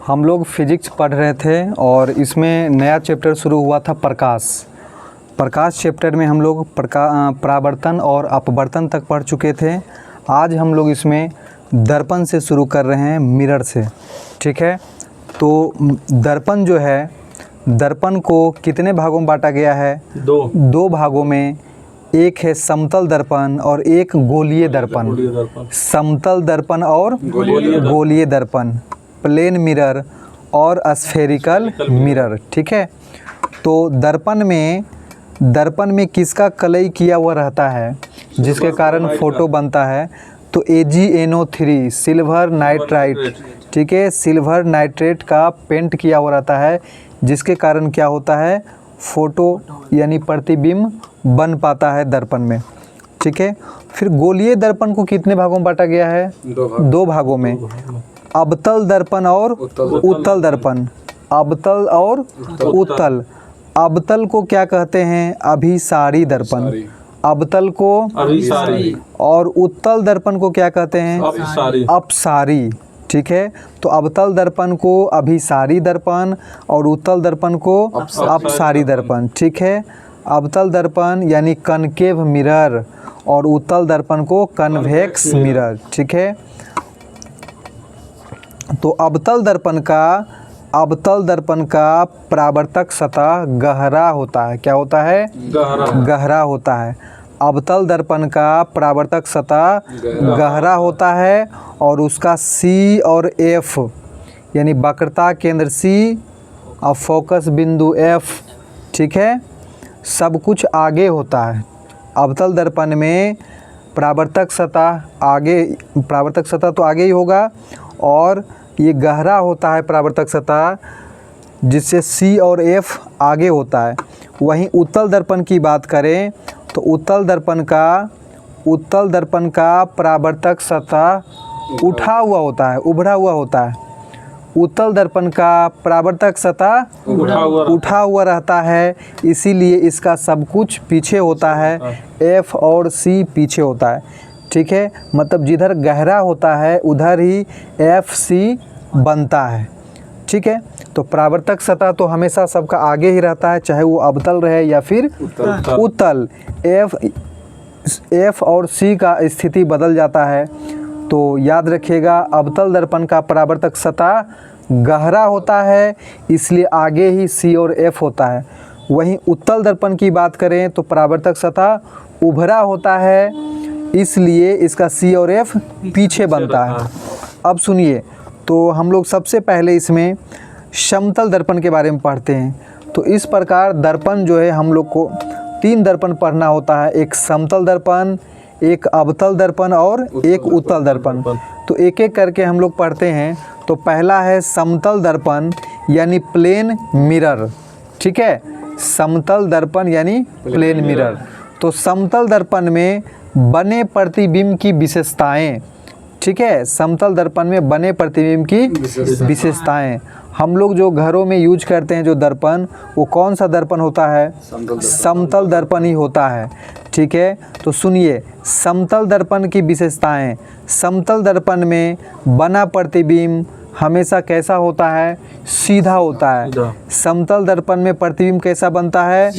हम लोग फिजिक्स पढ़ रहे थे और इसमें नया चैप्टर शुरू हुआ था प्रकाश चैप्टर में हम लोग परावर्तन और अपवर्तन तक पढ़ चुके थे। आज हम लोग इसमें दर्पण से शुरू कर रहे हैं, मिरर से। ठीक है, तो दर्पण जो है, दर्पण को कितने भागों में बांटा गया है? दो भागों में। एक है समतल दर्पण और एक गोलीय दर्पण। समतल दर्पण और गोलीय दर्पण, प्लेन मिरर और स्फेरिकल मिरर। ठीक है, तो दर्पण में किसका कलई किया हुआ रहता है जिसके कारण फोटो बनता है? तो AgNO3 सिल्वर नाइट्राइट। ठीक है, सिल्वर नाइट्रेट का पेंट किया हुआ रहता है जिसके कारण क्या होता है? फोटो यानी प्रतिबिंब बन पाता है दर्पण में। ठीक है, फिर गोलीय दर्पण को कितने भागों में बांटा गया है? दो भागों में। अवतल दर्पण और उत्तल दर्पण। अवतल और उत्तल। अवतल को क्या कहते हैं? अभिसारी दर्पण। अवतल को अभिसारी। और उत्तल दर्पण को क्या कहते हैं? अपसारी। ठीक है, तो अवतल दर्पण को अभिसारी दर्पण और उत्तल दर्पण को अपसारी दर्पण। ठीक है, अवतल दर्पण यानी कनकेव मिरर और उत्तल दर्पण को कन्वेक्स मिरर। ठीक है, तो अवतल दर्पण का परावर्तक सतह गहरा होता है। क्या होता है? गहरा होता है। अवतल दर्पण का परावर्तक सतह गहरा होता है और उसका C और F यानी वक्रता केंद्र C और फोकस बिंदु F, ठीक है, सब कुछ आगे होता है। अवतल दर्पण में परावर्तक सतह तो आगे ही होगा और ये गहरा होता है परावर्तक सतह, जिससे C और F आगे होता है। वहीं उत्तल दर्पण की बात करें तो उत्तल दर्पण का परावर्तक सतह उठा हुआ होता है, उभरा हुआ होता है। उत्तल दर्पण का परावर्तक सतह उठा हुआ रहता है, इसीलिए इसका सब कुछ पीछे होता है, F और C पीछे होता है। ठीक है, मतलब जिधर गहरा होता है उधर ही FC बनता है। ठीक है, तो परावर्तक सतह तो हमेशा सबका आगे ही रहता है, चाहे वो अवतल रहे या फिर उत्तल। F और C का स्थिति बदल जाता है। तो याद रखिएगा, अवतल दर्पण का परावर्तक सतह गहरा होता है, इसलिए आगे ही C और F होता है। वहीं उत्तल दर्पण की बात करें तो परावर्तक सतह उभरा होता है, इसलिए इसका C और F पीछे बनता है। अब सुनिए, तो हम लोग सबसे पहले इसमें समतल दर्पण के बारे में पढ़ते हैं। तो इस प्रकार दर्पण जो है, हम लोग को 3 दर्पण पढ़ना होता है, एक समतल दर्पण, एक अवतल दर्पण और एक उत्तल दर्पण। तो एक एक करके हम लोग पढ़ते हैं। तो पहला है समतल दर्पण यानी प्लेन मिरर। ठीक है, समतल दर्पण यानी प्लेन मिरर। तो समतल दर्पण में बने प्रतिबिंब की विशेषताएं। ठीक है, समतल दर्पण में बने प्रतिबिंब की विशेषताएं। हम लोग जो घरों में यूज करते हैं जो दर्पण, वो कौन सा दर्पण होता है? समतल दर्पण ही होता है। ठीक है, तो सुनिए समतल दर्पण की विशेषताएं। समतल दर्पण में बना प्रतिबिंब हमेशा कैसा होता है? सीधा होता है। समतल दर्पण में प्रतिबिंब कैसा बनता है?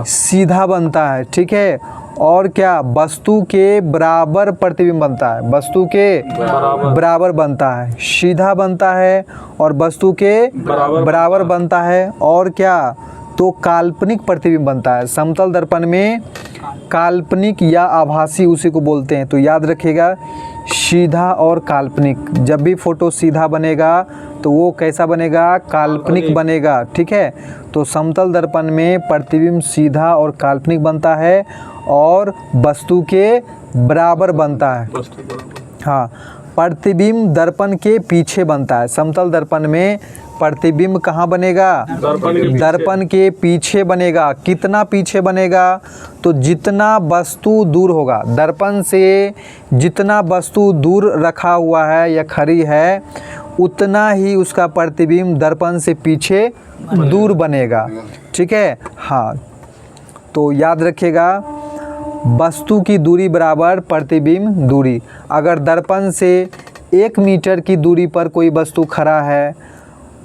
सीधा बनता है। ठीक है, और क्या? वस्तु के बराबर प्रतिबिंब बनता है, वस्तु के बराबर बनता है, सीधा बनता है और वस्तु के बराबर बनता है। और क्या? तो काल्पनिक प्रतिबिंब बनता है। समतल दर्पण में काल्पनिक या आभासी उसी को बोलते हैं। तो याद रखिएगा, सीधा और काल्पनिक। जब भी फोटो सीधा बनेगा तो वो कैसा बनेगा? काल्पनिक बनेगा। ठीक है, तो समतल दर्पण में प्रतिबिंब सीधा और काल्पनिक बनता है और वस्तु के बराबर बनता है। हाँ, प्रतिबिंब दर्पण के पीछे बनता है। समतल दर्पण में प्रतिबिंब कहाँ बनेगा? दर्पण के पीछे बनेगा। कितना पीछे बनेगा? तो जितना वस्तु दूर होगा, दर्पण से जितना वस्तु दूर रखा हुआ है या खड़ी है, उतना ही उसका प्रतिबिंब दर्पण से पीछे दूर बनेगा। ठीक है, हाँ, तो याद रखिएगा, वस्तु की दूरी बराबर प्रतिबिंब दूरी। अगर दर्पण से 1 मीटर की दूरी पर कोई वस्तु खड़ा है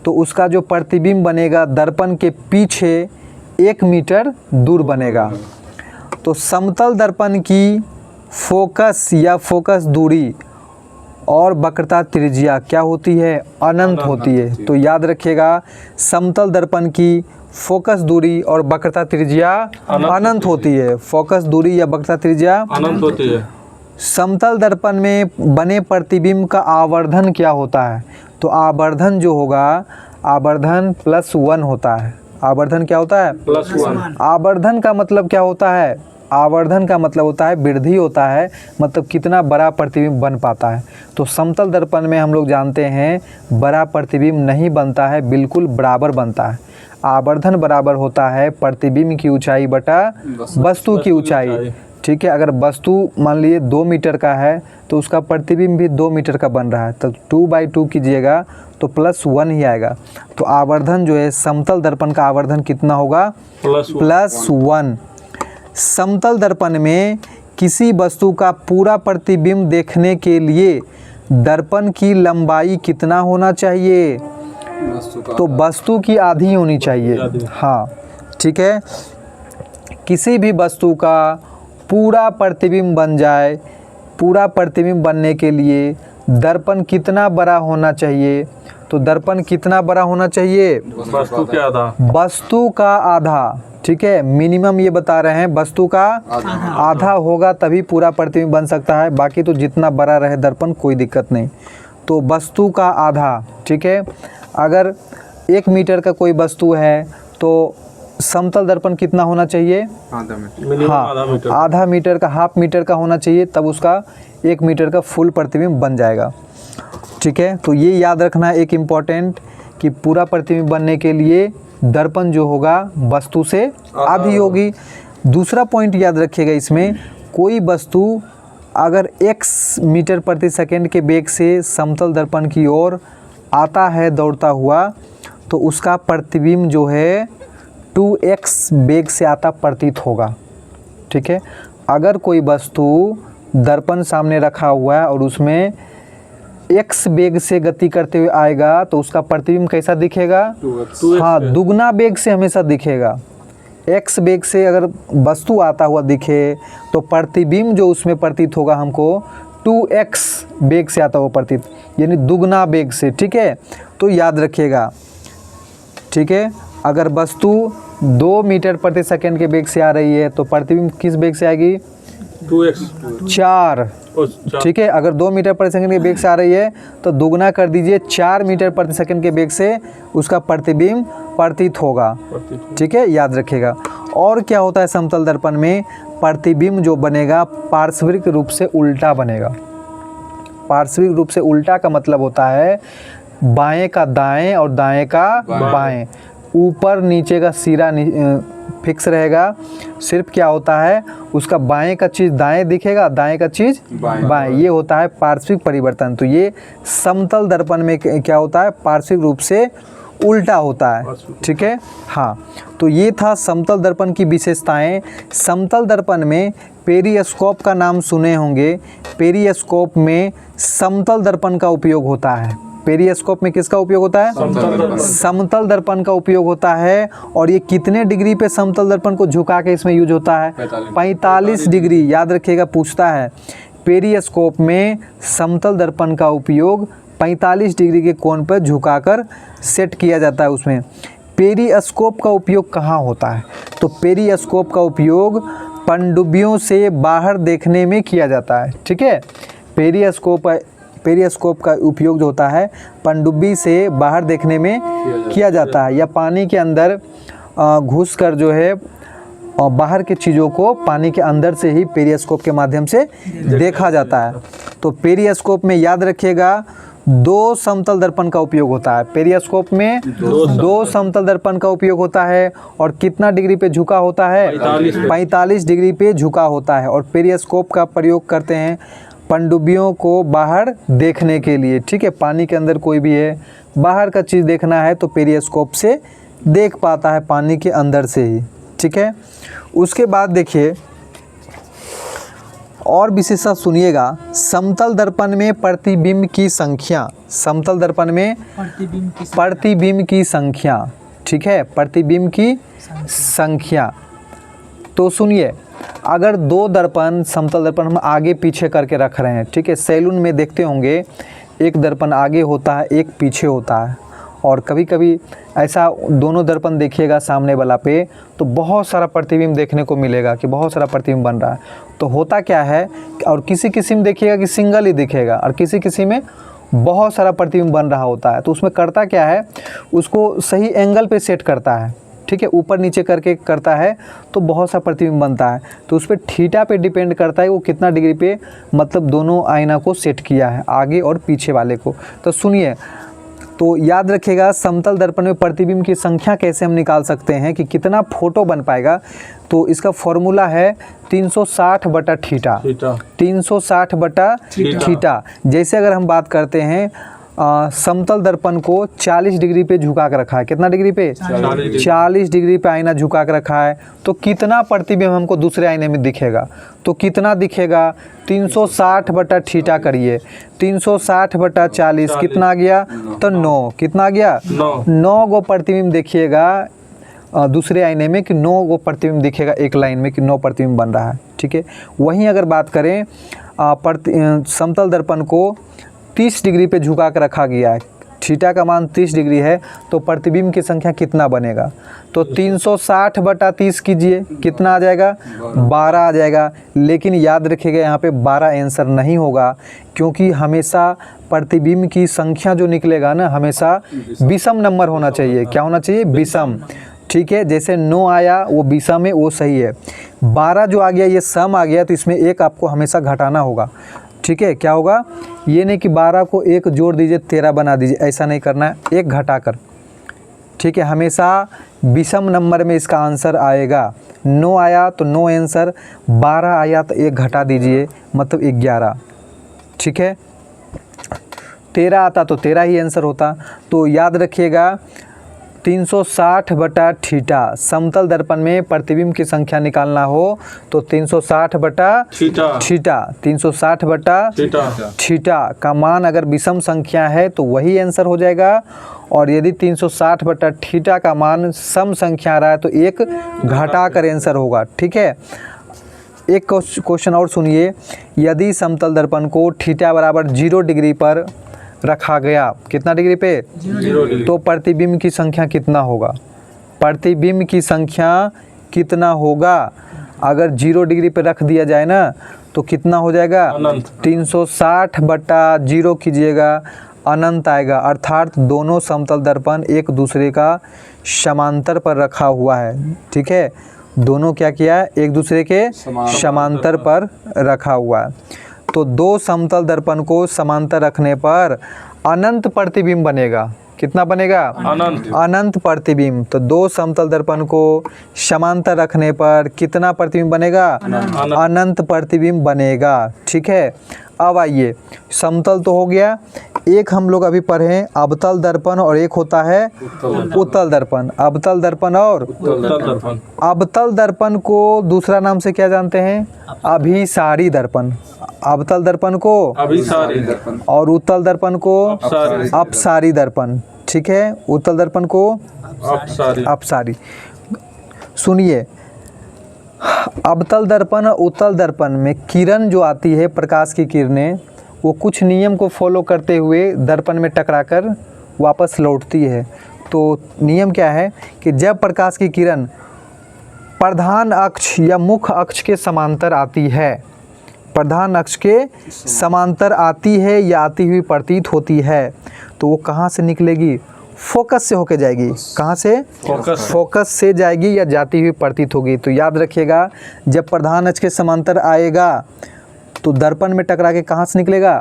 तो उसका जो प्रतिबिंब बनेगा दर्पण के पीछे 1 मीटर दूर बनेगा। तो समतल दर्पण की फोकस या फोकस दूरी और वक्रता त्रिज्या क्या होती है? अनंत होती है। तो याद रखिएगा, समतल दर्पण की फोकस दूरी और वक्रता त्रिज्या अनंत होती है। फोकस दूरी या वक्रता त्रिज्या अनंत होती है। समतल दर्पण में बने प्रतिबिंब का आवर्धन क्या होता है? तो आवर्धन जो होगा, आवर्धन +1 होता है। आवर्धन क्या होता है? +1। आवर्धन का मतलब क्या होता है? आवर्धन का मतलब होता है वृद्धि होता है, मतलब कितना बड़ा प्रतिबिंब बन पाता है। तो समतल दर्पण में हम लोग जानते हैं बड़ा प्रतिबिंब नहीं बनता है, बिल्कुल बराबर बनता है। आवर्धन बराबर होता है प्रतिबिंब की ऊंचाई बटा वस्तु की ऊंचाई। ठीक है, अगर वस्तु मान लीजिए 2 मीटर का है तो उसका प्रतिबिंब भी 2 मीटर का बन रहा है, तो 2/2 कीजिएगा तो +1 ही आएगा। तो आवर्धन जो है समतल दर्पण का आवर्धन कितना होगा? +1। समतल दर्पण में किसी वस्तु का पूरा प्रतिबिंब देखने के लिए दर्पण की लंबाई कितना होना चाहिए? तो वस्तु की आधी होनी चाहिए। हाँ, ठीक है। किसी भी वस्तु का पूरा प्रतिबिंब बन जाए, पूरा प्रतिबिंब बनने के लिए दर्पण कितना बड़ा होना चाहिए? तो दर्पण कितना बड़ा होना चाहिए? वस्तु के आधा। वस्तु का आधा। ठीक है, मिनिमम ये बता रहे हैं वस्तु का आधा होगा तभी पूरा प्रतिबिंब बन सकता है, बाकी तो जितना बड़ा रहे दर्पण कोई दिक्कत नहीं। तो वस्तु का आधा। ठीक है, अगर 1 मीटर का कोई वस्तु है तो समतल दर्पण कितना होना चाहिए? हाँ, आधा मीटर का, हाफ मीटर का होना चाहिए, तब उसका 1 मीटर का फुल प्रतिबिंब बन जाएगा। ठीक है, तो ये याद रखना है एक इम्पॉर्टेंट, कि पूरा प्रतिबिंब बनने के लिए दर्पण जो होगा वस्तु से आधी होगी। दूसरा पॉइंट याद रखिएगा, इसमें कोई वस्तु अगर x मीटर प्रति सेकंड के वेग से समतल दर्पण की ओर आता है दौड़ता हुआ, तो उसका प्रतिबिंब जो है 2x वेग से आता प्रतीत होगा। ठीक है, अगर कोई वस्तु दर्पण सामने रखा हुआ है और उसमें x वेग से गति करते हुए आएगा तो उसका प्रतिबिंब कैसा दिखेगा? 2x। हाँ, दुगना वेग से हमेशा दिखेगा। x वेग से अगर वस्तु आता हुआ दिखे तो प्रतिबिंब जो उसमें प्रतीत होगा हमको 2x वेग से आता हुआ प्रतीत, यानी दुगना वेग से। ठीक है, तो याद रखिएगा। ठीक है, अगर वस्तु 2 मीटर प्रति सेकंड के वेग से आ रही है तो प्रतिबिंब किस वेग से आएगी? 2x। 4। ठीक है, अगर 2 मीटर प्रति सेकंड के वेग से आ रही है तो दुगना कर दीजिए, 4 मीटर प्रति सेकंड के वेग से उसका प्रतिबिंब प्रतीत होगा। ठीक है, याद रखिएगा। और क्या होता है समतल दर्पण में? प्रतिबिंब जो बनेगा पार्श्विक रूप से उल्टा बनेगा। पार्श्विक रूप से उल्टा का मतलब होता है बाएं का दाएं और दाएं का बाएं। ऊपर नीचे का सिरा फिक्स रहेगा, सिर्फ क्या होता है उसका बाएं का चीज़ दाएं दिखेगा, दाएं का चीज़ बाएं। ये होता है पार्श्विक परिवर्तन। तो ये समतल दर्पण में क्या होता है? पार्श्विक रूप से उल्टा होता है। ठीक है, हाँ। तो ये था समतल दर्पण की विशेषताएं। समतल दर्पण में पेरिस्कोप का नाम सुने होंगे। पेरिस्कोप में समतल दर्पण का उपयोग होता है। पेरिस्कोप में किसका उपयोग होता है? समतल दर्पण का उपयोग होता है। और ये कितने डिग्री पे समतल दर्पण को झुका के इसमें यूज होता है? 45 डिग्री। याद रखिएगा, पूछता है पेरिस्कोप में समतल दर्पण का उपयोग 45 डिग्री के कोण पर झुकाकर सेट किया जाता है। उसमें पेरिस्कोप का उपयोग कहाँ होता है? तो पेरिस्कोप का उपयोग पनडुब्बियों से बाहर देखने में किया जाता है। ठीक है, पेरिस्कोप का उपयोग जो होता है पनडुब्बी से बाहर देखने में किया जाता है, या पानी के अंदर घुस कर जो है बाहर की चीज़ों को पानी के अंदर से ही पेरिस्कोप के माध्यम से देखा जाता है। तो पेरिस्कोप में याद रखिएगा 2 समतल दर्पण का उपयोग होता है। पेरिस्कोप में 2 समतल दर्पण का उपयोग होता है। और कितना डिग्री पे झुका होता है? 45 डिग्री पे झुका होता है। और पेरिस्कोप का प्रयोग करते हैं पनडुब्बियों को बाहर देखने के लिए। ठीक है, पानी के अंदर कोई भी है, बाहर का चीज़ देखना है तो पेरिस्कोप से देख पाता है, पानी के अंदर से ही। ठीक है, उसके बाद देखिए और विशेषता सुनिएगा, समतल दर्पण में प्रतिबिंब की संख्या, समतल दर्पण में प्रतिबिंब की संख्या, ठीक है, प्रतिबिंब की संख्या। तो सुनिए, अगर दो दर्पण, समतल दर्पण हम आगे पीछे करके रख रहे हैं, ठीक है, सैलून में देखते होंगे एक दर्पण आगे होता है एक पीछे होता है, और कभी कभी ऐसा दोनों दर्पण देखिएगा सामने वाला पे तो बहुत सारा प्रतिबिंब देखने को मिलेगा कि बहुत सारा प्रतिबिंब बन रहा है। तो होता क्या है, और किसी में देखिएगा कि सिंगल ही दिखेगा और किसी में बहुत सारा प्रतिबिंब बन रहा होता है। तो उसमें करता क्या है, उसको सही एंगल पे सेट करता है, ठीक है, ऊपर नीचे करके करता है तो बहुत सा प्रतिबिंब बनता है। तो उस पर थीटा पे डिपेंड करता है वो कितना डिग्री पे मतलब दोनों आईना को सेट किया है, आगे और पीछे वाले को। तो सुनिए, तो याद रखिएगा समतल दर्पण में प्रतिबिंब की संख्या कैसे हम निकाल सकते हैं कि कितना फोटो बन पाएगा। तो इसका फॉर्मूला है 360 बटा थीटा, 360 बटा थीटा। जैसे अगर हम बात करते हैं समतल दर्पण को 40 डिग्री पे झुका कर रखा है, कितना डिग्री पे, 40 डिग्री पे आईना झुका कर रखा है, तो कितना प्रतिबिंब हमको दूसरे आईने में दिखेगा, तो कितना दिखेगा, 360 बटा थीटा करिए, 360 बटा 40 कितना आ गया, तो 9, कितना आ गया, 9 गो प्रतिबिंब देखिएगा दूसरे आईने में कि 9 गो प्रतिबिंब दिखेगा एक लाइन में कि 9 प्रतिबिंब बन रहा है, ठीक है। वहीं अगर बात करें समतल दर्पण को 30 डिग्री पे झुका कर रखा गया है, थीटा का मान 30 डिग्री है, तो प्रतिबिंब की संख्या कितना बनेगा, तो 360 बटा 30 कीजिए, कितना आ जाएगा, 12 आ जाएगा। लेकिन याद रखिएगा यहाँ पे 12 आंसर नहीं होगा, क्योंकि हमेशा प्रतिबिंब की संख्या जो निकलेगा ना हमेशा विषम नंबर होना चाहिए। क्या होना चाहिए, विषम, ठीक है। जैसे 9 आया वो विषम है, वो सही है। 12 जो आ गया ये सम आ गया, तो इसमें एक आपको हमेशा घटाना होगा, ठीक है। क्या होगा, ये नहीं कि 12 को एक जोड़ दीजिए 13 बना दीजिए, ऐसा नहीं करना है, एक घटाकर, ठीक है। हमेशा विषम नंबर में इसका आंसर आएगा। 9 आया तो 9 आंसर, 12 आया तो एक घटा दीजिए मतलब 11, ठीक है। 13 आता तो 13 ही आंसर होता। तो याद रखिएगा 360 बटा थीटा, समतल दर्पण में प्रतिबिंब की संख्या निकालना हो तो 360 बटा थीटा, 360 बटा थीटा का मान अगर विषम संख्या है तो वही आंसर हो जाएगा, और यदि 360 बटा थीटा का मान सम संख्या आ रहा है तो एक घटा कर आंसर होगा, ठीक है। एक क्वेश्चन और सुनिए, यदि समतल दर्पण को थीटा बराबर 0 डिग्री पर रखा गया, कितना डिग्री पे, 0 डिग्री, तो प्रतिबिंब की संख्या कितना होगा, प्रतिबिंब की संख्या कितना होगा, अगर 0 डिग्री पे रख दिया जाए ना तो कितना हो जाएगा, 360 बटा 0 कीजिएगा, अनंत आएगा। अर्थात दोनों समतल दर्पण एक दूसरे का समांतर पर रखा हुआ है, ठीक है। दोनों क्या किया है, एक दूसरे के समांतर पर रखा हुआ है। तो दो समतल दर्पण को समांतर रखने पर अनंत प्रतिबिंब बनेगा, कितना बनेगा, अनंत प्रतिबिंब। तो दो समतल दर्पण को समांतर रखने पर कितना प्रतिबिंब बनेगा, अनंत प्रतिबिंब बनेगा, ठीक है। अब आइए, समतल तो हो गया, एक हम लोग अभी पढ़े अवतल दर्पण और एक होता है उत्तल दर्पण। अवतल दर्पण और अवतल दर्पण को दूसरा नाम से क्या जानते हैं, अभिसारी दर्पण। अवतल दर्पण को अभिसारी दर्पण और उत्तल दर्पण को अपसारी दर्पण, ठीक है। उत्तल दर्पण को अपसारी। सुनिए, अवतल दर्पण और उत्तल दर्पण में किरण जो आती है, प्रकाश की किरणें, वो कुछ नियम को फॉलो करते हुए दर्पण में टकराकर वापस लौटती है। तो नियम क्या है कि जब प्रकाश की किरण प्रधान अक्ष या मुख्य अक्ष के समांतर आती है, प्रधान अक्ष के समांतर आती है या आती हुई प्रतीत होती है, तो वो कहाँ से निकलेगी, फोकस से होके जाएगी। कहाँ से, फोकस से जाएगी या जाती हुई प्रतीत होगी। तो याद रखिएगा, जब प्रधान अक्ष के समांतर आएगा तो दर्पण में टकरा के कहाँ से निकलेगा,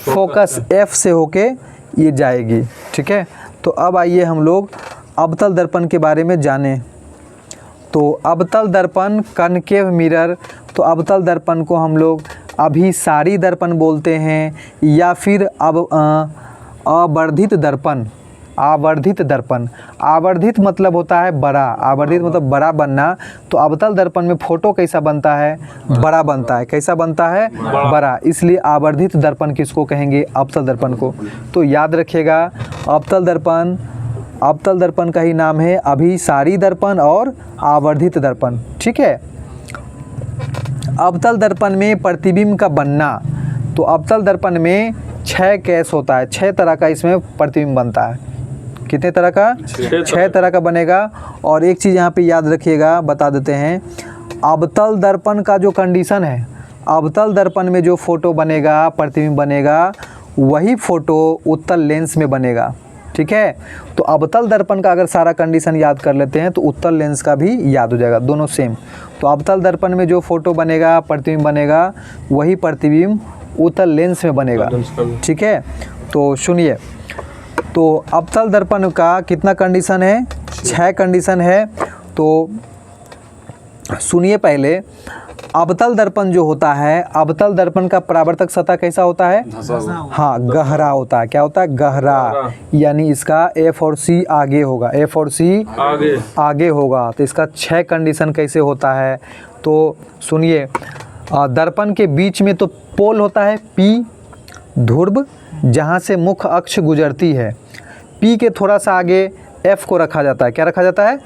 फोकस एफ से होके ये जाएगी, ठीक है। तो अब आइए हम लोग अवतल दर्पण के बारे में जानें। तो अवतल दर्पण, कनकेव मिरर, तो अवतल दर्पण को हम लोग अभिसारी दर्पण बोलते हैं या फिर अवर्धित दर्पण, आवर्धित दर्पण। आवर्धित मतलब होता है बड़ा, आवर्धित मतलब बड़ा बनना। तो अवतल दर्पण में फोटो कैसा बनता है? बड़ा बनता है। कैसा बनता है? बड़ा। इसलिए आवर्धित दर्पण किसको कहेंगे? अवतल दर्पण को। तो याद रखिएगा, अवतल दर्पण का ही नाम है अभिसारी दर्पण और आवर्धित दर्पण। ठीक है। अवतल दर्पण में प्रतिबिंब का बनना, तो अवतल दर्पण में 6 केस होता है, 6 तरह का इसमें प्रतिबिंब बनता है। कितने तरह का? 6 तरह का बनेगा। और एक चीज़ यहाँ पे याद रखिएगा, बता देते हैं, अवतल दर्पण का जो कंडीशन है, अवतल दर्पण में जो फोटो बनेगा, प्रतिबिंब बनेगा, वही फोटो उत्तल लेंस में बनेगा। ठीक है। तो अवतल दर्पण का अगर सारा कंडीशन याद कर लेते हैं तो उत्तल लेंस का भी याद हो जाएगा, दोनों सेम। तो अवतल दर्पण में जो फोटो बनेगा, प्रतिबिंब बनेगा, वही प्रतिबिंब उत्तल लेंस में बनेगा। ठीक है। तो सुनिए, तो अवतल दर्पण का कितना कंडीशन है? 6 कंडीशन है। तो सुनिए पहले, अवतल दर्पण जो होता है, अवतल दर्पण का परावर्तक सतह कैसा होता है? हाँ, गहरा होता है। क्या होता है? गहरा। यानी इसका F और C आगे होगा, F और C आगे होगा। तो इसका 6 कंडीशन कैसे होता है? तो सुनिए, दर्पण के बीच में तो पोल होता है P, ध्रुव, जहाँ से मुख्य अक्ष गुजरती है। P के थोड़ा सा आगे F को रखा जाता है। क्या रखा जाता है?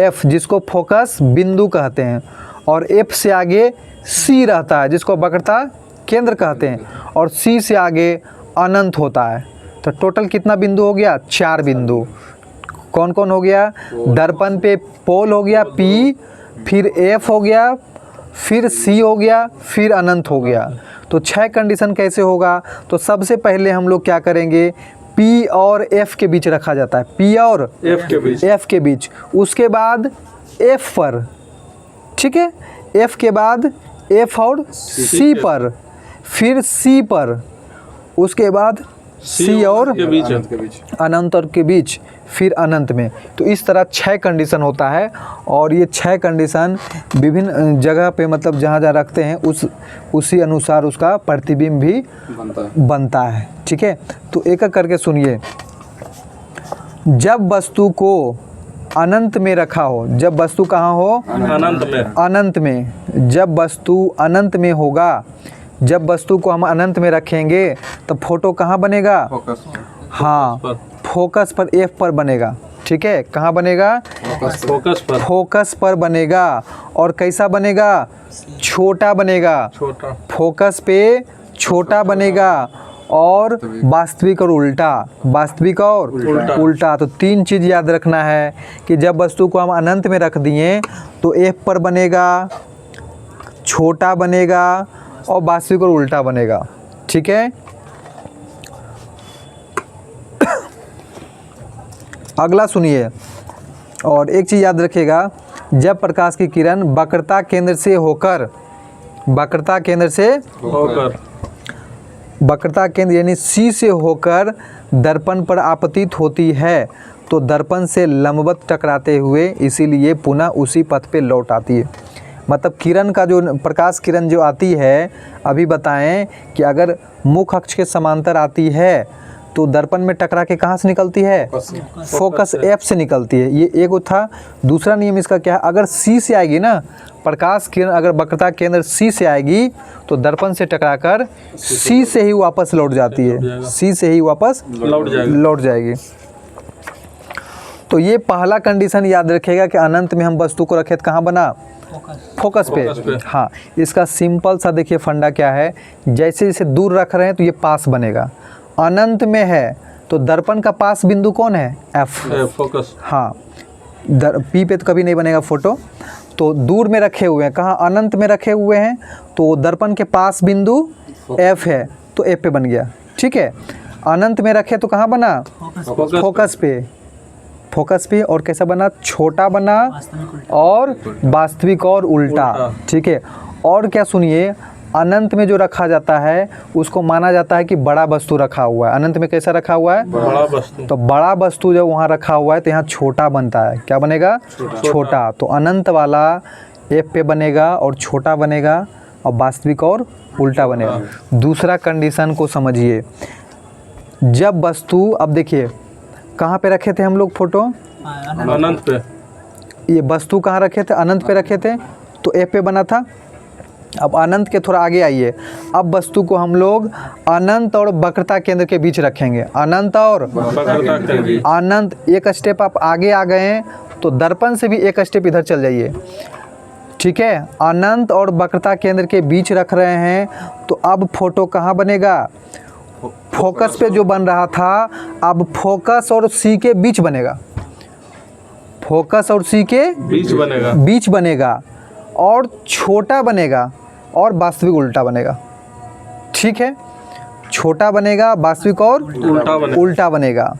F, जिसको फोकस बिंदु कहते हैं। और F से आगे C रहता है, जिसको वक्रता केंद्र कहते हैं। और C से आगे अनंत होता है। तो टोटल कितना बिंदु हो गया? 4 बिंदु। कौन कौन हो गया? दर्पण पे पोल हो गया P, फिर F हो गया, फिर C हो गया, फिर अनंत हो गया। तो 6 कंडीशन कैसे होगा? तो सबसे पहले हम लोग क्या करेंगे, P और F के बीच रखा जाता है, P और F के बीच। उसके बाद F पर, ठीक है, F के बाद F और C पर, फिर C पर, उसके बाद C और अनंत और के बीच, फिर अनंत में। तो इस तरह 6 कंडीशन होता है। और ये 6 कंडीशन विभिन्न जगह पे, मतलब जहाँ जहाँ रखते हैं उसी अनुसार उसका प्रतिबिंब भी बनता है। ठीक है। तो एक एक करके सुनिए। जब वस्तु को अनंत में रखा हो, जब वस्तु कहाँ हो? अनंत में। जब वस्तु अनंत में होगा, जब वस्तु को हम अनंत में रखेंगे तो फोटो कहाँ बनेगा? हाँ, फोकस पर, F पर बनेगा। ठीक है। कहाँ बनेगा? फोकस पर बनेगा। और कैसा बनेगा? छोटा बनेगा। फोकस पे छोटा बनेगा। और वास्तविक और उल्टा, वास्तविक और उल्टा। तो 3 चीज़ याद रखना है कि जब वस्तु को हम अनंत में रख दिए तो F पर बनेगा, छोटा बनेगा, और वास्तविक और उल्टा बनेगा। ठीक है। अगला सुनिए, और एक चीज़ याद रखिएगा, जब प्रकाश की किरण वक्रता केंद्र से होकर, वक्रता केंद्र यानी C से होकर दर्पण पर आपतित होती है तो दर्पण से लंबवत टकराते हुए इसीलिए पुनः उसी पथ पे लौट आती है। मतलब किरण का जो प्रकाश किरण जो आती है, अभी बताएं कि अगर मुख्य अक्ष के समांतर आती है तो दर्पण में टकरा के कहाँ से निकलती है? फोकस F से निकलती है। ये एक था। दूसरा नियम इसका क्या है? अगर C से आएगी ना, प्रकाश किरण अगर वक्रता केंद्र C से आएगी तो दर्पण से टकराकर C से ही वापस लौट जाती है, C से ही वापस लौट जाएगी। तो ये पहला कंडीशन याद रखिएगा कि अनंत में हम वस्तु को रखें तो कहाँ बना? फोकस पे। हाँ, इसका सिंपल सा देखिए फंडा क्या है, जैसे जैसे दूर रख रहे हैं तो ये पास बनेगा। अनंत में है तो दर्पण का पास बिंदु कौन है? F, focus. हाँ, P पे तो कभी नहीं बनेगा फोटो। तो दूर में रखे हुए हैं, कहाँ? अनंत में रखे हुए हैं, तो दर्पण के पास बिंदु F है तो F पे बन गया। ठीक है। अनंत में रखे तो कहाँ बना? फोकस पे। और कैसा बना? छोटा बना और वास्तविक और उल्टा। ठीक है। और क्या सुनिए, अनंत में जो रखा जाता है उसको माना जाता है कि बड़ा वस्तु रखा हुआ है। अनंत में कैसा रखा हुआ है? बड़ा वस्तु। तो बड़ा वस्तु जब वहाँ रखा हुआ है तो यहाँ छोटा बनता है। क्या बनेगा? छोटा। तो अनंत वाला F पे बनेगा और छोटा बनेगा और वास्तविक और उल्टा बनेगा। दूसरा कंडीशन को समझिए, जब वस्तु, अब देखिए कहाँ पे रखे थे हम लोग फोटो? अनंत पे। ये वस्तु कहाँ रखे थे? अनंत पे रखे थे, तो ए पे बना था। अब अनंत के थोड़ा आगे आइए, अब वस्तु को हम लोग अनंत और वक्रता केंद्र के बीच रखेंगे। अनंत और वक्रता केंद्र। अनंत, एक स्टेप आप आगे आ गए हैं तो दर्पण से भी एक स्टेप इधर चल जाइए, ठीक है। अनंत और वक्रता केंद्र के बीच रख रहे हैं, तो अब फोटो कहाँ बनेगा? फोकस पे जो बन रहा था, अब फोकस और सी के बीच बनेगा। फोकस और सी के बीच बनेगा और छोटा बनेगा और वास्तविक उल्टा बनेगा, ठीक है। छोटा बनेगा, वास्तविक और उल्टा बनेगा।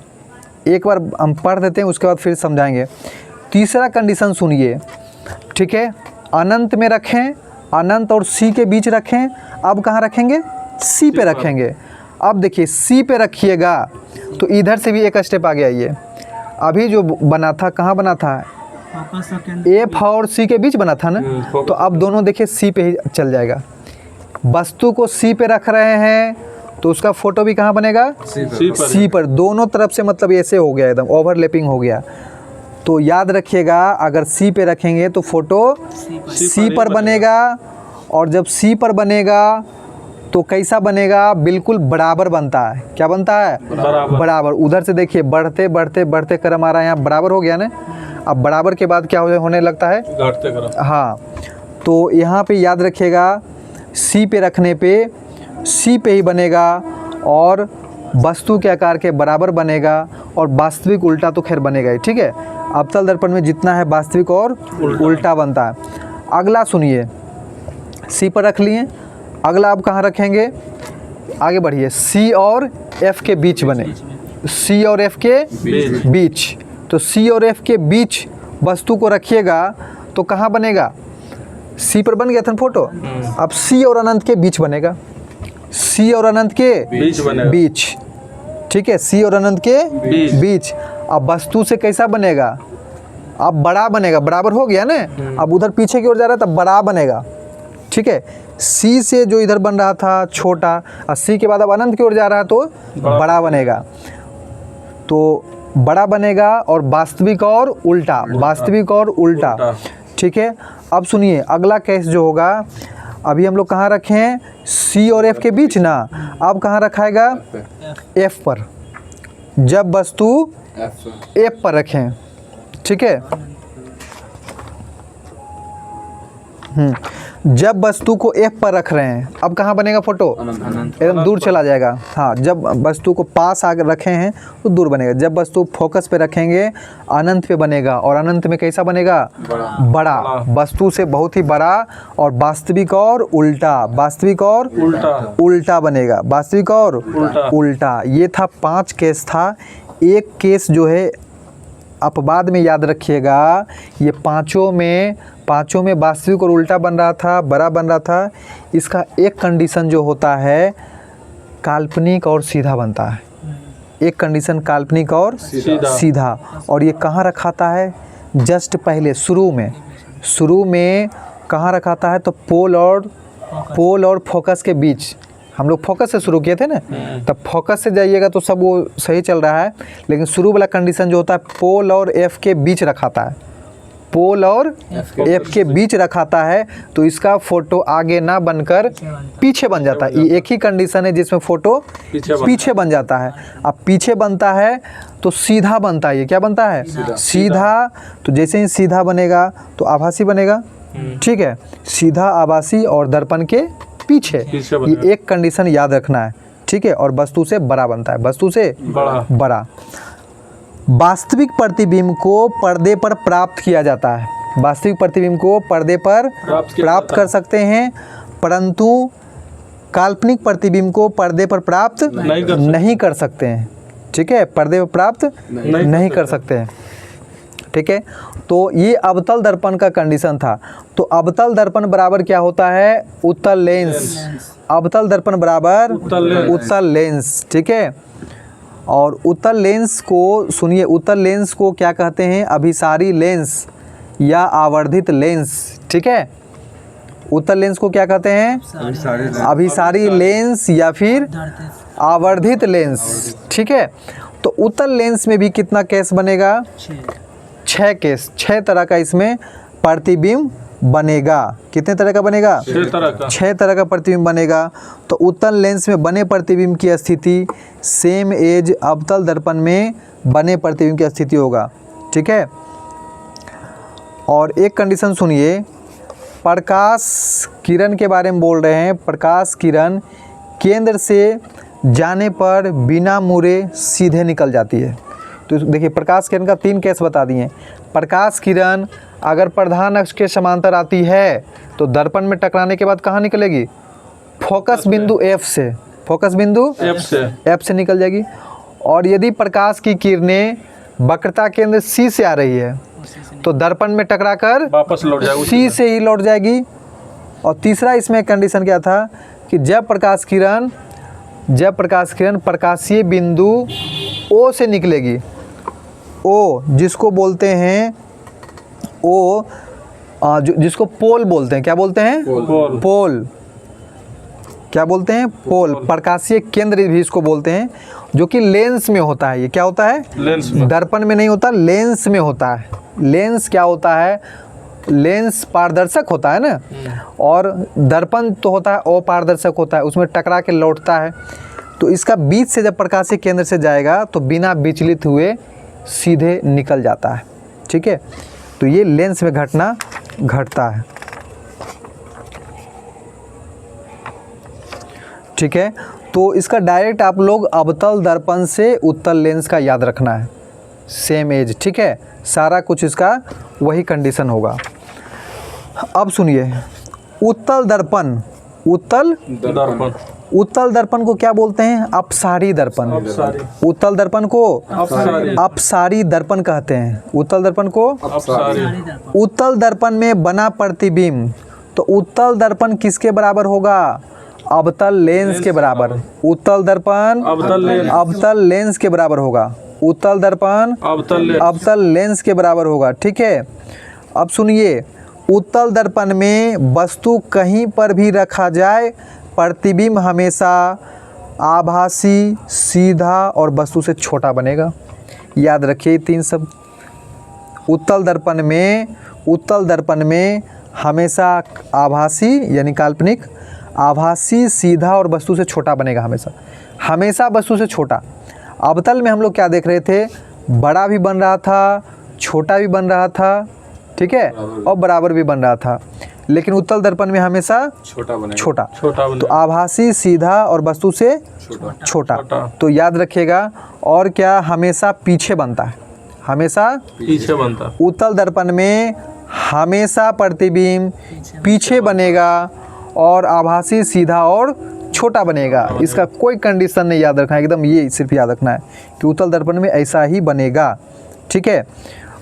एक बार हम पढ़ देते हैं, उसके बाद फिर समझाएंगे। तीसरा कंडीशन सुनिए, ठीक है। अनंत में रखें, अनंत और सी के बीच रखें। अब कहाँ रखेंगे? सी पे रखेंगे। अब देखिए सी पे रखिएगा तो इधर से भी एक स्टेप आगे आइए। अभी जो बना था कहाँ बना था? एफ और सी के बीच बना था ना, तो अब दोनों देखिए सी पे ही चल जाएगा। वस्तु को सी पे रख रहे हैं तो उसका फोटो भी कहाँ बनेगा? सी पर। दोनों तरफ से मतलब ऐसे हो गया, एकदम ओवरलैपिंग हो गया। तो याद रखिएगा, अगर सी पे रखेंगे तो फोटो सी पर बनेगा, और जब सी पर बनेगा तो कैसा बनेगा? बिल्कुल बराबर बनता है। क्या बनता है? बराबर। उधर से देखिए बढ़ते बढ़ते बढ़ते क्रम आ रहा है, यहाँ बराबर हो गया ना। अब बराबर के बाद क्या होने लगता है? घटते क्रम। हाँ, तो यहाँ पे याद रखिएगा, सी पे रखने पे सी पे ही बनेगा और वस्तु के आकार के बराबर बनेगा, और वास्तविक उल्टा तो खैर बनेगा ही, ठीक है। अवतल दर्पण में जितना है वास्तविक और उल्टा बनता है। अगला सुनिए, सी पर रख लिए, अगला अब कहाँ रखेंगे? आगे बढ़िए। सी और एफ के बीच बने, सी और एफ के बीच। तो सी और एफ के बीच वस्तु को रखिएगा तो कहाँ बनेगा? सी पर बन गया था फोटो। अब सी और अनंत के बीच बनेगा, सी और अनंत के बीच, ठीक है। सी और अनंत के बीच। अब वस्तु से कैसा बनेगा? अब बड़ा बनेगा, बराबर हो गया ना। अब उधर पीछे की ओर जा रहा है तब बड़ा बनेगा, ठीक है। सी से जो इधर बन रहा था छोटा, और सी के बाद अब अनंत की ओर जा रहा है तो बड़ा बनेगा। तो बड़ा बनेगा और वास्तविक और उल्टा, वास्तविक और उल्टा, ठीक है। अब सुनिए अगला केस जो होगा, अभी हम लोग कहाँ रखे हैं? सी और एफ के बीच ना। अब कहाँ रखाएगा? एफ पर। जब वस्तु एफ पर रखें, ठीक है। जब वस्तु को एफ पर रख रहे हैं, अब कहाँ बनेगा फोटो? एकदम दूर चला जाएगा। हाँ, जब वस्तु को पास आकर रखे हैं तो दूर बनेगा। जब वस्तु फोकस पे रखेंगे अनंत पे बनेगा, और अनंत में कैसा बनेगा? बड़ा। वस्तु से बहुत ही बड़ा, और वास्तविक और उल्टा, वास्तविक और उल्टा बनेगा, वास्तविक और उल्टा। ये था 5 केस था। एक केस जो है अपवाद में याद रखिएगा, ये पांचों में वास्तविक और उल्टा बन रहा था, बड़ा बन रहा था। इसका एक कंडीशन जो होता है काल्पनिक और सीधा बनता है। एक कंडीशन काल्पनिक और सीधा। और ये कहाँ रखाता है? जस्ट पहले शुरू में कहाँ रखाता है? तो पोल और फोकस के बीच। हम लोग फोकस से शुरू किए थे ना, तब फोकस से जाइएगा तो सब वो सही चल रहा है, लेकिन शुरू वाला कंडीशन जो होता है पोल और एफ के बीच रखाता है, पोल और एफ के बीच रखाता है, तो इसका फोटो आगे ना बनकर पीछे बन जाता है। ये एक ही कंडीशन है जिसमें फोटो पीछे बन जाता है। अब पीछे बनता है तो सीधा बनता है। ये क्या बनता है? सीधा। तो जैसे ही सीधा बनेगा तो आभासी बनेगा, ठीक है। सीधा, आभासी और दर्पण के पीछे। ये एक कंडीशन याद रखना है, ठीक है। और वस्तु से बड़ा बनता है, वस्तु से बड़ा। वास्तविक प्रतिबिंब को पर्दे पर प्राप्त किया जाता है। वास्तविक प्रतिबिंब को पर्दे पर प्राप्त कर सकते हैं, परंतु काल्पनिक प्रतिबिंब को पर्दे पर प्राप्त नहीं कर सकते हैं, ठीक है। पर्दे पर प्राप्त नहीं कर सकते हैं, ठीक है। तो ये अवतल दर्पण का कंडीशन था। तो अवतल दर्पण बराबर क्या होता है? उत्तल लेंस। अवतल दर्पण बराबर उत्तल लेंस, ठीक है। और उत्तल लेंस को सुनिए, उत्तल लेंस को क्या कहते हैं? अभिसारी लेंस या आवर्धित लेंस, ठीक है। उत्तल लेंस को क्या कहते हैं? अभिसारी लेंस या फिर आवर्धित लेंस, ठीक है। तो उत्तल लेंस में भी कितना केस बनेगा? 6 केस, 6 तरह का इसमें प्रतिबिंब बनेगा। कितने तरह का बनेगा? 6 तरह का। 6 तरह का प्रतिबिंब बनेगा। तो उत्तल लेंस में बने प्रतिबिंब की स्थिति सेम एज अवतल दर्पण में बने प्रतिबिंब की स्थिति होगा। ठीक है। और एक कंडीशन सुनिए, प्रकाश किरण के बारे में बोल रहे हैं। प्रकाश किरण केंद्र से जाने पर बिना मुड़े सीधे निकल जाती है। तो देखिए प्रकाश किरण का 3 केस बता दिए। प्रकाश किरण अगर प्रधान अक्ष के समांतर आती है तो दर्पण में टकराने के बाद कहाँ निकलेगी? फोकस बिंदु F से, फोकस बिंदु F से निकल जाएगी। और यदि प्रकाश की किरणें वक्रता केंद्र C से आ रही है तो दर्पण में टकराकर वापस लौट जाएगी, C से ही लौट जाएगी। और तीसरा इसमें कंडीशन क्या था कि जब प्रकाश किरण प्रकाशीय बिंदु O से निकलेगी, O जिसको बोलते हैं जिसको पोल बोलते हैं। क्या बोलते हैं? पोल। क्या बोलते हैं? पोल। प्रकाशीय केंद्र भी इसको बोलते हैं, जो कि लेंस में होता है। ये क्या होता है? लेंस में। दर्पण में नहीं होता, लेंस में होता है। लेंस क्या होता है? लेंस पारदर्शक होता है ना, और दर्पण तो होता है अपारदर्शक होता है, उसमें टकरा के लौटता है। तो इसका बीच से जब प्रकाशीय केंद्र से जाएगा तो बिना विचलित हुए सीधे निकल जाता है। ठीक है। तो ये लेंस में घटना घटता है। ठीक है। तो इसका डायरेक्ट आप लोग अवतल दर्पण से उत्तल लेंस का याद रखना है, सेम एज। ठीक है। सारा कुछ इसका वही कंडीशन होगा। अब सुनिए, उत्तल दर्पण, उत्तल दर्पण को क्या बोलते हैं? अपसारी दर्पण। उत्तल दर्पण को अपसारी दर्पण कहते हैं। उत्तल दर्पण को उत्तल दर्पण में बना प्रतिबिंब, तो उत्तल दर्पण किसके बराबर होगा? अवतल लेंस के बराबर। उत्तल दर्पण अवतल लेंस के बराबर होगा। उत्तल दर्पण अवतल लेंस के बराबर होगा। ठीक है। अब सुनिए, उत्तल दर्पण में वस्तु कहीं पर भी रखा जाए, प्रतिबिंब हमेशा आभासी, सीधा और वस्तु से छोटा बनेगा। याद रखिए 3 शब्द। उत्तल दर्पण में हमेशा आभासी यानी काल्पनिक, आभासी, सीधा और वस्तु से छोटा बनेगा। हमेशा वस्तु से छोटा। अवतल में हम लोग क्या देख रहे थे? बड़ा भी बन रहा था, छोटा भी बन रहा था, ठीक है, और बराबर भी बन रहा था। लेकिन उत्तल दर्पण में हमेशा छोटा। तो आभासी, सीधा और वस्तु से छोटा। तो याद रखिएगा। और क्या? हमेशा पीछे बनता है, हमेशा पीछे बनता है। उत्तल दर्पण में हमेशा प्रतिबिंब पीछे बनेगा और आभासी, सीधा और छोटा बनेगा। इसका कोई कंडीशन नहीं याद रखना है, एकदम ये सिर्फ याद रखना है कि उत्तल दर्पण में ऐसा ही बनेगा। ठीक है।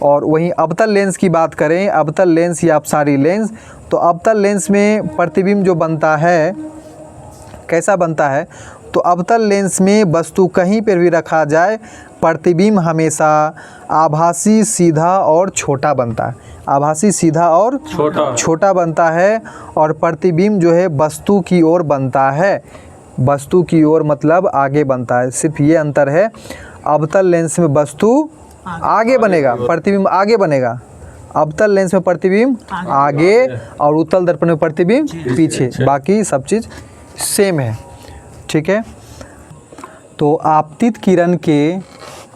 और वहीं अवतल लेंस की बात करें, अवतल लेंस या अपसारी लेंस, तो अवतल लेंस में प्रतिबिंब जो बनता है कैसा बनता है? तो अवतल लेंस में वस्तु कहीं पर भी रखा जाए, प्रतिबिंब हमेशा आभासी, सीधा और छोटा बनता है। आभासी, सीधा और छोटा बनता है। और प्रतिबिंब जो है वस्तु की ओर बनता है। वस्तु की ओर मतलब आगे बनता है। सिर्फ ये अंतर है, अवतल लेंस में वस्तु आगे बनेगा, प्रतिबिंब आगे बनेगा। अवतल लेंस में प्रतिबिंब आगे और उत्तल दर्पण में प्रतिबिंब पीछे। बाकी सब चीज़ सेम है। ठीक है। तो आपतित किरण के,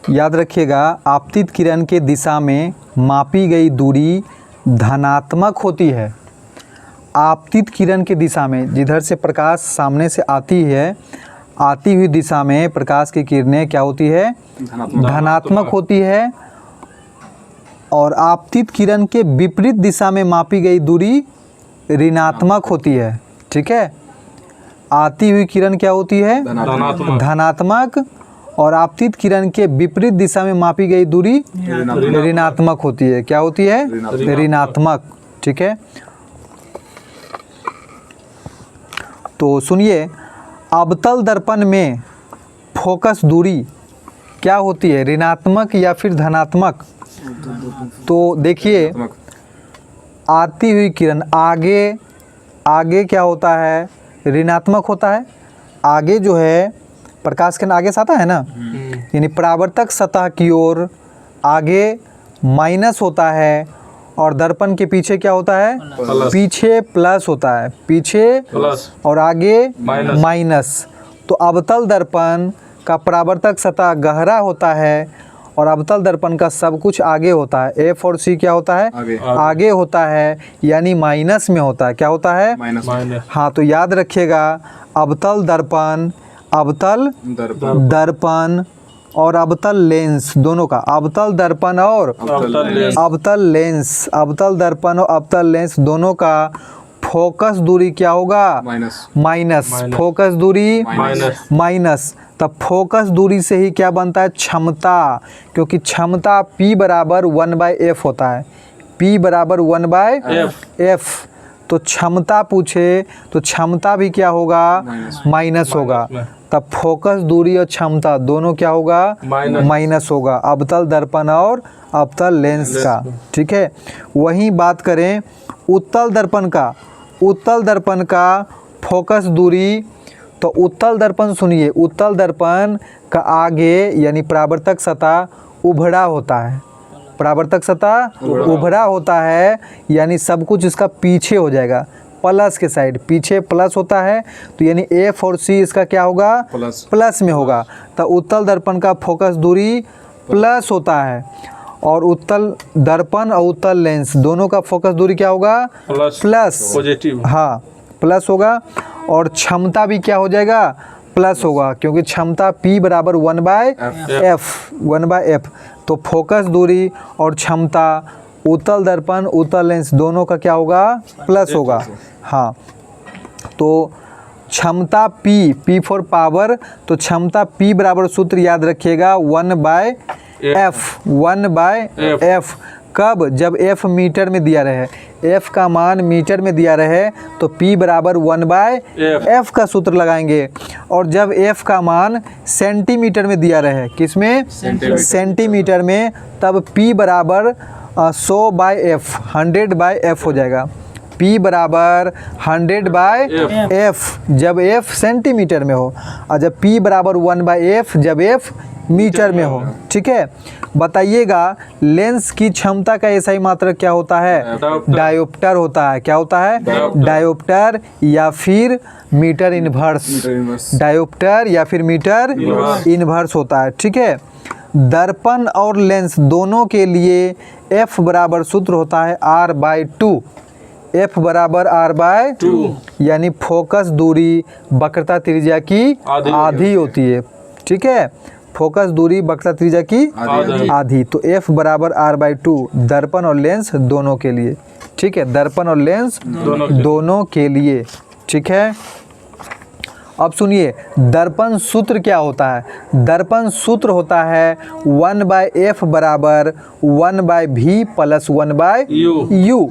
याद रखिएगा, आपतित किरण के दिशा में मापी गई दूरी धनात्मक होती है। आपतित किरण की दिशा में, जिधर से प्रकाश सामने से आती है, आती हुई दिशा में प्रकाश की किरणें क्या होती है? धनात्मक होती है। और आपतित किरण के विपरीत दिशा में मापी गई दूरी ऋणात्मक होती है। ठीक है। आती हुई किरण क्या होती है? धनात्मक। और आपतित किरण के विपरीत दिशा में मापी गई दूरी ऋणात्मक होती है। क्या होती है? ऋणात्मक। ठीक है। तो सुनिए, अवतल दर्पण में फोकस दूरी क्या होती है? ऋणात्मक या फिर धनात्मक? तो देखिए, आती हुई किरण आगे क्या होता है? ऋणात्मक होता है। आगे जो है प्रकाश किरण आगे से आता है ना, यानी परावर्तक सतह की ओर आगे माइनस होता है और दर्पण के पीछे क्या होता है, प्लस। पीछे प्लस होता है, पीछे प्लस और आगे माइनस। माइनस। तो अवतल दर्पण का परावर्तक सतह गहरा होता है और अवतल दर्पण का सब कुछ आगे होता है। एफ और सी क्या होता है, आगे होता है, यानी माइनस में होता है। क्या होता है, माइनस। हाँ। तो याद रखिएगा अवतल दर्पण, अवतल दर्पण और अवतल लेंस दोनों का, अवतल दर्पण और अवतल लेंस, अवतल दर्पण और अवतल लेंस दोनों का फोकस दूरी क्या होगा, माइनस। फोकस दूरी माइनस। तब फोकस दूरी से ही क्या बनता है, क्षमता, क्योंकि क्षमता P बराबर 1/f होता है। P बराबर 1/f। तो क्षमता पूछे तो क्षमता भी क्या होगा, माइनस होगा। तब फोकस दूरी और क्षमता दोनों क्या होगा, माइनस होगा, अवतल दर्पण और अवतल लेंस का। ठीक है। वहीं बात करें उत्तल दर्पण का, उत्तल दर्पण का फोकस दूरी, तो उत्तल दर्पण सुनिए, उत्तल दर्पण का आगे यानी परावर्तक सतह उभड़ा होता है, परावर्तक सतह उभड़ा होता है, यानी सब कुछ इसका पीछे हो जाएगा, प्लस के साइड, पीछे प्लस होता है। तो यानी एफ और सी इसका क्या होगा, प्लस में होगा। तो उत्तल दर्पण का फोकस दूरी प्लस होता है और उत्तल दर्पण और उत्तल लेंस दोनों का फोकस दूरी क्या होगा, प्लस, पॉजिटिव। हाँ प्लस होगा। और क्षमता भी क्या हो जाएगा, प्लस होगा, क्योंकि क्षमता P बराबर 1/f। तो फोकस दूरी और क्षमता उत्तल दर्पण उत्तल लेंस दोनों का क्या होगा, प्लस होगा। हाँ। तो क्षमता P फॉर पावर, तो क्षमता P बराबर सूत्र याद रखिएगा 1/f। कब, जब f मीटर में दिया रहे, f का मान मीटर में दिया रहे तो P बराबर 1/f का सूत्र लगाएंगे। और जब f का मान सेंटीमीटर में दिया रहे, किसमें, सेंटीमीटर में, तब P बराबर 100/f, 100/f हो जाएगा। P बराबर 100/f जब f सेंटीमीटर में हो, और जब P बराबर 1/f जब f मीटर में हो। ठीक है। बताइएगा लेंस की क्षमता का ऐसा ही मात्रक क्या होता है, डायोप्टर होता है। क्या होता है, डायोप्टर या फिर मीटर इनवर्स, डायोप्टर या फिर मीटर इनवर्स होता है। ठीक है। दर्पण और लेंस दोनों के लिए f बराबर सूत्र होता है r/2, f बराबर r/2, यानी फोकस दूरी वक्रता त्रिज्या की आधी होती है। ठीक है। फोकस दूरी वक्रता त्रिज्या की आधी। तो f बराबर r/2 दर्पण और लेंस दोनों के लिए। ठीक है। दर्पण और लेंस दोनों के लिए। ठीक है। अब सुनिए दर्पण सूत्र क्या होता है। दर्पण सूत्र होता है 1/f बराबर 1/v प्लस 1/u।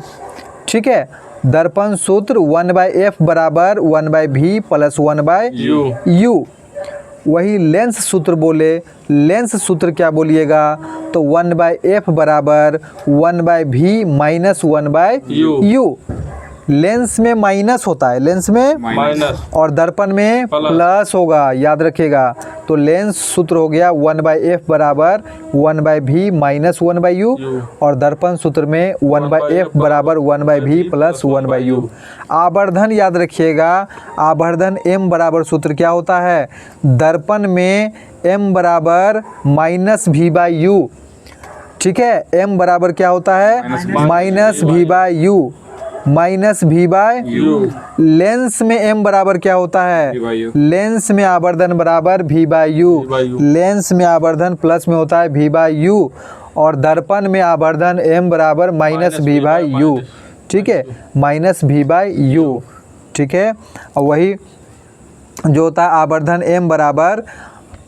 ठीक है। दर्पण सूत्र 1/f बराबर 1/v प्लस 1/u। वही लेंस सूत्र बोले, लेंस सूत्र क्या बोलिएगा, तो 1/f बराबर 1/v माइनस 1/u। लेंस में माइनस होता है, लेंस में माइनस और दर्पण में प्लस होगा, याद रखिएगा। तो लेंस सूत्र हो गया 1/f बराबर 1/v माइनस 1/u और दर्पण सूत्र में 1/f बराबर 1/v प्लस 1/u। आवर्धन याद रखिएगा, आवर्धन m बराबर सूत्र क्या होता है, दर्पण में m बराबर माइनस v/u। ठीक है। m बराबर क्या होता है, minus v/u, minus v/u। Lens में m बराबर क्या होता है, लेंस में आवर्धन बराबर v/u। लेंस में आवर्धन प्लस में होता है v/u और दर्पण में आवर्धन m बराबर माइनस v/u। ठीक है, माइनस v/u। ठीक है। और वही जो होता है आवर्धन m बराबर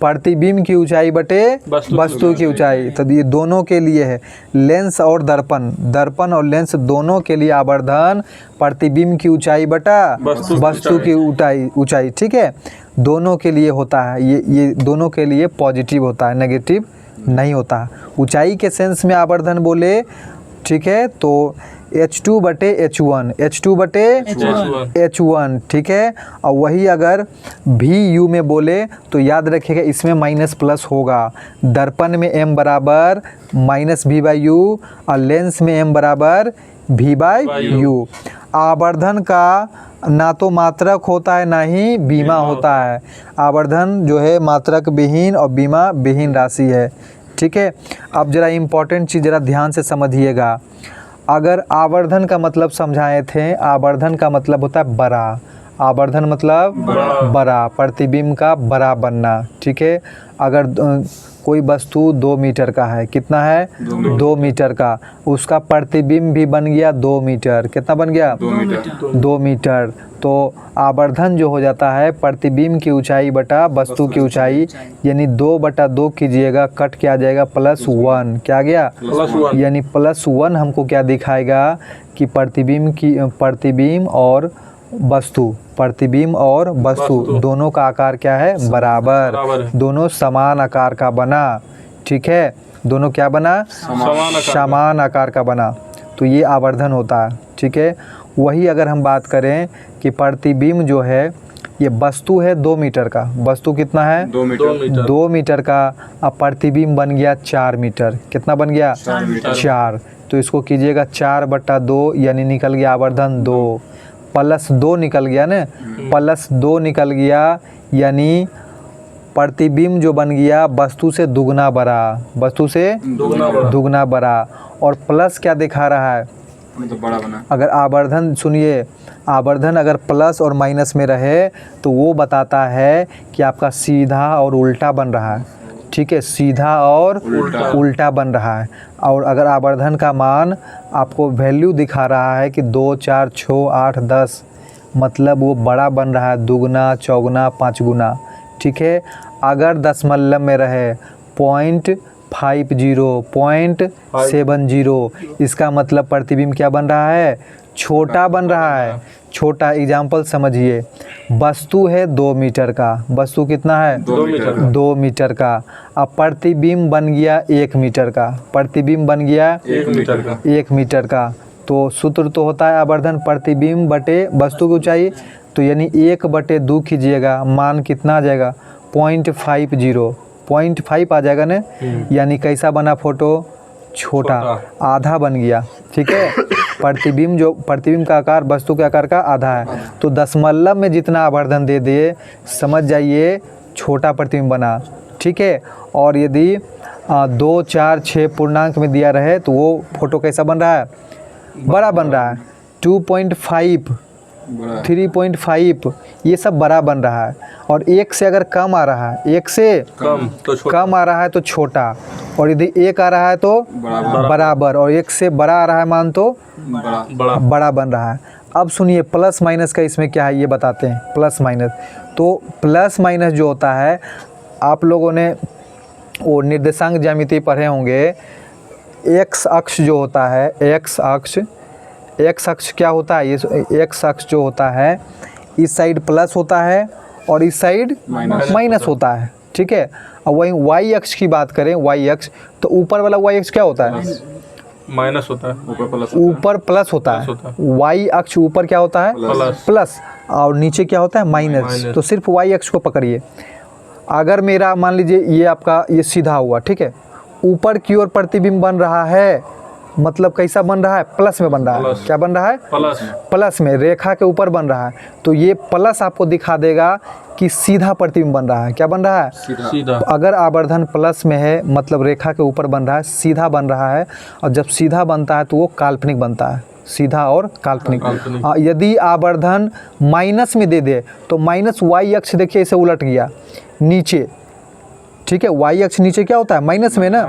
प्रतिबिंब की ऊंचाई बटे वस्तु की ऊंचाई। तो ये दोनों के लिए है, लेंस और दर्पण, दर्पण और लेंस दोनों के लिए आवर्धन प्रतिबिंब की ऊंचाई बटा वस्तु की ऊंचाई। ठीक है। दोनों के लिए होता है, ये दोनों के लिए पॉजिटिव होता है, नेगेटिव नहीं होता है। ऊंचाई के सेंस में आवर्धन बोले, ठीक है, तो H2 बटे H1, H2 बटे H1, ठीक है। और वही अगर भी यू में बोले तो याद रखिएगा इसमें माइनस प्लस होगा। दर्पण में m बराबर माइनस भी बाई यू और लेंस में m बराबर भी बाई यू। आवर्धन का ना तो मात्रक होता है ना ही बीमा होता है। आवर्धन जो है मात्रक विहीन और बीमा विहीन राशि है, ठीक है। अब जरा इम्पोर्टेंट चीज़ जरा ध्यान से समझिएगा। अगर आवर्धन का मतलब समझाए थे, आवर्धन का मतलब होता है बड़ा। आवर्धन मतलब बड़ा, प्रतिबिंब का बड़ा बनना, ठीक है। अगर कोई वस्तु 2 मीटर का है, कितना है 2 मीटर का, उसका प्रतिबिंब भी बन गया 2 मीटर। कितना बन गया 2 मीटर। तो आवर्धन जो हो जाता है प्रतिबिंब की ऊंचाई बटा वस्तु की ऊंचाई, यानी 2/2 कीजिएगा, कट क्या आ जाएगा +1। क्या आ गया +1, यानी +1 हमको क्या दिखाएगा कि प्रतिबिंब और वस्तु, प्रतिबिंब और वस्तु दोनों का आकार क्या है बराबर, दोनों समान आकार का बना, ठीक है। दोनों क्या बना समान आकार का बना, तो ये आवर्धन होता है, ठीक है। वही अगर हम बात करें कि प्रतिबिंब जो है ये वस्तु है 2 मीटर का, वस्तु कितना है 2 मीटर का, अब प्रतिबिंब बन गया 4 मीटर। कितना बन गया 4। तो इसको कीजिएगा 4/2, यानी निकल गया आवर्धन 2, +2 निकल गया ना, +2 निकल गया, यानी प्रतिबिंब जो बन गया वस्तु से दुगना बड़ा, वस्तु से दुगना बड़ा। और प्लस क्या दिखा रहा है, तो बड़ा बना। अगर आवर्धन सुनिए, आवर्धन अगर प्लस और माइनस में रहे तो वो बताता है कि आपका सीधा और उल्टा बन रहा है, ठीक है, सीधा और उल्टा बन रहा है। और अगर आवर्धन का मान आपको वैल्यू दिखा रहा है कि 2, 4, 6, 8, 10, मतलब वो बड़ा बन रहा है, दुगना, चौगुना, 5 गुना, ठीक है। अगर दशमलव में रहे 0.50, 0.70, इसका मतलब प्रतिबिंब क्या बन रहा है छोटा बन रहा है, छोटा। एग्जाम्पल समझिए, वस्तु है 2 मीटर का, वस्तु कितना है 2 मीटर का, अब प्रतिबिंब बन गया 1 मीटर का, प्रतिबिंब बन गया 1 मीटर का। तो सूत्र तो होता है आवर्धन प्रतिबिंब बटे वस्तु की ऊंचाई, तो यानी 1/2 कीजिएगा, मान कितना आ जाएगा 0.50, 0.5 आ जाएगा ना, यानी कैसा बना फोटो छोटा, आधा बन गया, ठीक है। प्रतिबिंब का आकार वस्तु के आकार का आधा है, तो दशमलव में जितना आवर्धन दे दिए समझ जाइए छोटा प्रतिबिंब बना, ठीक है। और यदि 2, 4, 6 पूर्णांक में दिया रहे तो वो फोटो कैसा बन रहा है बड़ा बन रहा है। 2.5, 3.5 ये सब बड़ा बन रहा है। और 1 से अगर कम आ रहा है, 1 से कम आ रहा है तो छोटा, और यदि 1 आ रहा है तो बराबर, और 1 से बड़ा आ रहा है मान तो बड़ा बन रहा है। अब सुनिए प्लस माइनस का इसमें क्या है ये बताते हैं। प्लस माइनस, तो प्लस माइनस जो होता है, आप लोगों ने वो निर्देशांक ज्यामिति पढ़े होंगे। एक्स अक्ष जो होता है, एक्स अक्ष क्या होता है, ये एक्स अक्ष जो होता है इस साइड प्लस होता है और इस साइड माइनस होता है, ठीक है। और वहीं वाई अक्ष की बात करें, वाई अक्ष, तो ऊपर वाला वाई अक्ष क्या होता है माइनस होता है, ऊपर प्लस होता है। वाई अक्ष ऊपर क्या होता है प्लस, और नीचे क्या होता है माइनस। तो सिर्फ वाई अक्ष को पकड़िए। अगर मेरा मान लीजिए ये आपका ये सीधा हुआ, ठीक है, ऊपर की ओर प्रतिबिंब बन रहा है, मतलब कैसा बन रहा है प्लस में बन रहा है। क्या बन रहा है प्लस में, रेखा के ऊपर बन रहा है, तो ये प्लस आपको दिखा देगा कि सीधा प्रतिबिंब बन रहा है। क्या बन रहा है सीधा। अगर आवर्धन प्लस में है मतलब रेखा के ऊपर बन रहा है, सीधा बन रहा है। और जब सीधा बनता है तो वो काल्पनिक बनता है, सीधा और काल्पनिक। यदि आवर्धन माइनस में दे दे तो माइनस वाई अक्ष देखिए इसे उलट गया नीचे, ठीक है। वाई अक्ष नीचे क्या होता है माइनस में ना,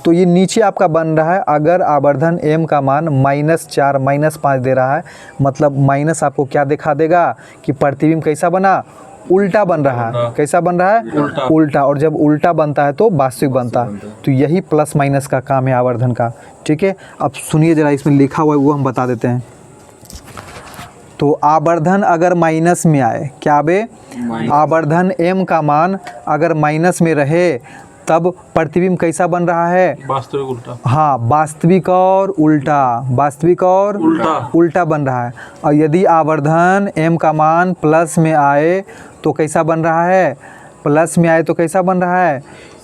तो ये नीचे आपका बन रहा है। अगर आवर्धन m का मान -4 -5 दे रहा है, मतलब माइनस आपको क्या दिखा देगा कि प्रतिबिंब कैसा बना उल्टा बन रहा है। कैसा बन रहा है उल्टा। और जब उल्टा बनता है तो वास्तविक बनता है। तो यही प्लस माइनस का काम है आवर्धन का, ठीक है। अब सुनिए जरा, इसमें लिखा हुआ है वो हम बता देते हैं। तो आवर्धन अगर माइनस में आए, क्या आवे आवर्धन m का मान अगर माइनस में रहे तब प्रतिबिंब कैसा बन रहा है? वास्तविक उल्टा। हाँ, वास्तविक और उल्टा, वास्तविक और उल्टा बन रहा है। और यदि आवर्धन m का मान प्लस में आए तो कैसा बन रहा है? प्लस में आए तो कैसा बन रहा है?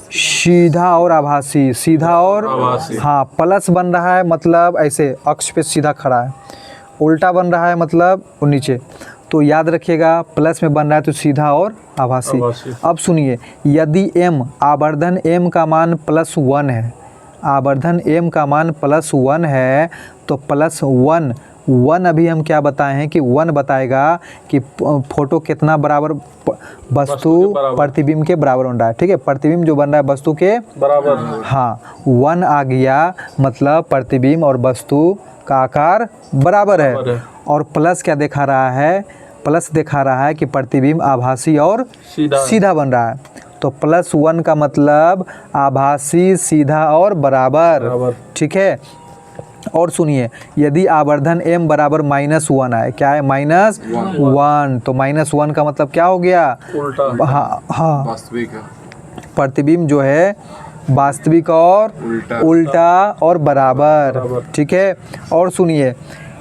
सीधा और आभासी, सीधा और आभासी। हाँ, प्लस बन रहा है मतलब ऐसे अक्ष पे सीधा खड़ा है, उल्टा बन रहा है मतलब वो नीचे। तो याद रखिएगा, प्लस में बन रहा है तो सीधा और आभासी। अब सुनिए, यदि m आवर्धन m का मान +1 है, आवर्धन m का मान +1 है तो +1 अभी हम क्या बताए हैं कि 1 बताएगा कि फोटो कितना बराबर वस्तु प्रतिबिंब के बराबर बन रहा है। ठीक है, प्रतिबिंब जो बन रहा है वस्तु के बराबर, हाँ 1 आ गया मतलब प्रतिबिंब और वस्तु का आकार बराबर है। और प्लस क्या दिखा रहा है? प्लस दिखा रहा है कि प्रतिबिंब आभासी और सीधा बन रहा है। तो +1 का मतलब आभासी, सीधा और बराबर। ठीक है, और सुनिए, यदि आवर्धन m बराबर -1 आए, क्या है? -1, तो -1 का मतलब क्या हो गया? उल्टा। हाँ, वास्तविक है। प्रतिबिंब जो है वास्तविक और उल्टा और बराबर। ठीक है, और सुनिए,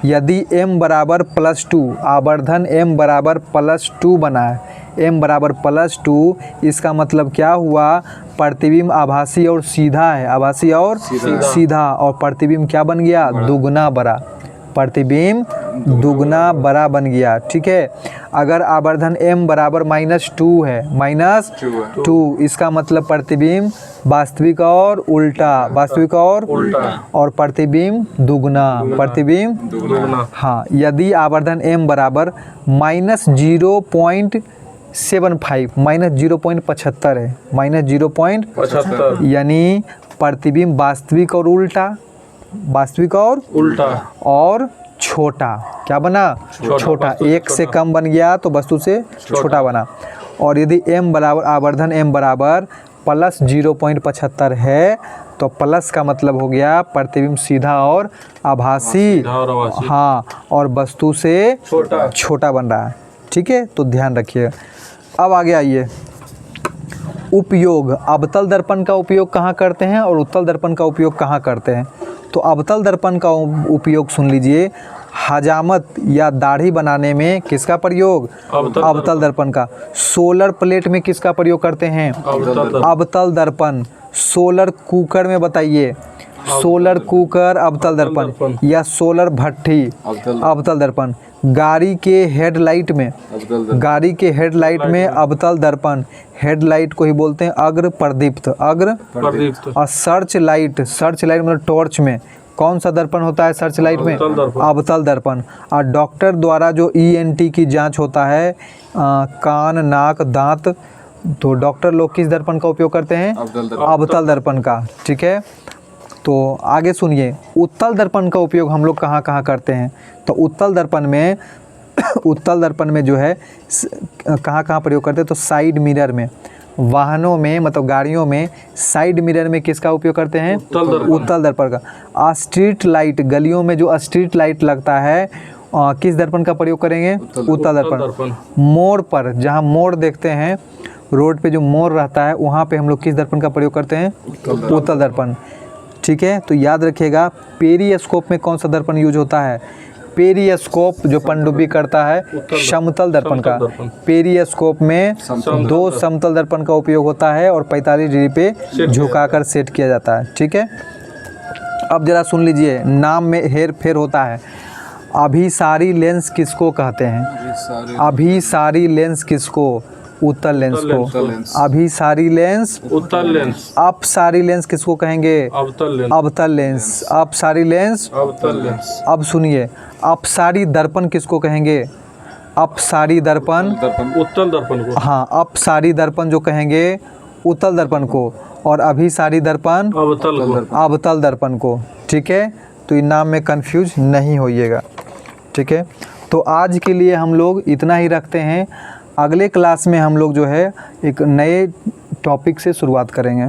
यदि m बराबर +2, आवर्धन m बराबर +2 बना है, m बराबर +2, इसका मतलब क्या हुआ? प्रतिबिंब आभासी और सीधा है, आभासी और सीधा, और प्रतिबिंब क्या बन गया? दुगना बड़ा, प्रतिबिंब दुगना बड़ा बन गया। ठीक है, अगर आवर्धन m बराबर -2 है, -2, इसका मतलब प्रतिबिंब वास्तविक और उल्टा, वास्तविक और और प्रतिबिंब दुगना, प्रतिबिंब दुगना। हाँ, यदि आवर्धन m बराबर -0.75, -0.75 है, -0.75, यानी प्रतिबिंब वास्तविक और उल्टा, वास्तविक और उल्टा और छोटा, क्या बना? छोटा। 1 से कम बन गया तो वस्तु से छोटा बना। और यदि m बराबर, आवर्धन m बराबर +0.75 है तो प्लस का मतलब हो गया प्रतिबिंब सीधा और आभासी, हाँ, और वस्तु से छोटा बन रहा है। ठीक है, तो ध्यान रखिए। अब आगे आइए, उपयोग, अवतल दर्पण का उपयोग कहाँ करते हैं और उत्तल दर्पण का उपयोग कहाँ करते हैं? तो अवतल दर्पण का उपयोग सुन लीजिए, हजामत या दाढ़ी बनाने में किसका प्रयोग? अवतल दर्पण का। सोलर प्लेट में किसका प्रयोग करते हैं? अवतल दर्पण। सोलर कुकर में बताइए, सोलर कुकर अवतल दर्पण, या सोलर भट्ठी अवतल दर्पण। गाड़ी के हेडलाइट में, गाड़ी के हेडलाइट में अवतल दर्पण, हेडलाइट को ही बोलते हैं अग्र प्रदीप्त, अग्र प्रदीप्त। और सर्च लाइट, सर्च लाइट मतलब टॉर्च में कौन सा दर्पण होता है? सर्च लाइट में अवतल दर्पण। और डॉक्टर द्वारा जो ENT की जांच होता है, कान, नाक, दांत, तो डॉक्टर लोग किस दर्पण का उपयोग करते हैं? अवतल दर्पण का। ठीक है, तो आगे सुनिए, उत्तल दर्पण का उपयोग हम लोग कहाँ कहाँ करते हैं? तो उत्तल दर्पण में उत्तल दर्पण में जो है कहाँ कहाँ प्रयोग करते हैं? तो साइड मिरर में, वाहनों में मतलब गाड़ियों में साइड मिरर में किसका उपयोग करते हैं? उत्तल दर्पण का। स्ट्रीट लाइट, गलियों में जो स्ट्रीट लाइट लगता है किस दर्पण का प्रयोग करेंगे? उत्तल दर्पण। मोड़ पर, जहाँ मोड़ देखते हैं, रोड पे जो मोड़ रहता है वहाँ पे हम लोग किस दर्पण का प्रयोग करते हैं? उत्तल दर्पण। ठीक है, तो याद रखिएगा, पेरिस्कोप में कौन सा दर्पण यूज होता है? पेरिस्कोप जो पनडुब्बी करता है, समतल दर्पण का। पेरिस्कोप में 2 समतल दर्पण का उपयोग होता है और 45 डिग्री पे झुकाकर सेट किया जाता है। ठीक है, अब जरा सुन लीजिए, नाम में हेर फेर होता है। अभिसारी लेंस किसको कहते हैं? अभिसारी लेंस किसको? उत्तल लेंस को। अभिसारी लेंस उत्तल लेंस। अपसारी लेंस किसको कहेंगे? अवतल लेंस। अपसारी लेंस अवतल लेंस। अब सुनिए, अपसारी दर्पण किसको कहेंगे? अपसारी दर्पण उत्तल दर्पण को। हाँ, अपसारी दर्पण जो कहेंगे उत्तल दर्पण को, और अभिसारी दर्पण अवतल दर्पण को। ठीक है, तो इन नाम में कंफ्यूज नहीं होइएगा। ठीक है, तो आज के लिए हम लोग इतना ही रखते हैं। अगले क्लास में हम लोग जो है एक नए टॉपिक से शुरुआत करेंगे।